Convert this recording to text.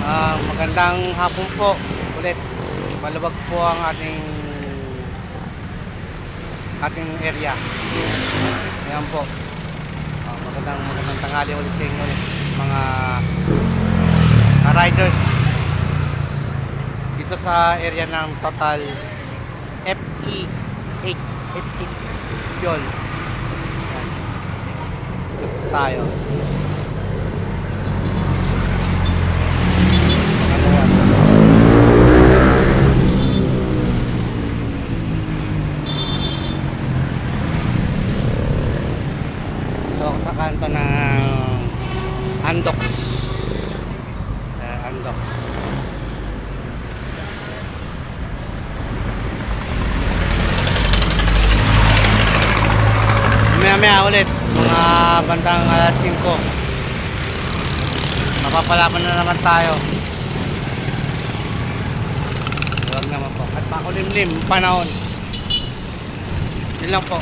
Magandang hapon po ulit. Maluwag po ang ating area. Ayan po. Magandang tanghali ulit sa inyo ulit, mga riders dito sa area ng Total FE8 yun. Ayan. Dito tayo. Sa kanto ng Andox. Andox. Maya ulit, mga bandang alas 5. Mapapalaban na naman tayo. Huwag naman po. At makulimlim panahon. Yun lang po.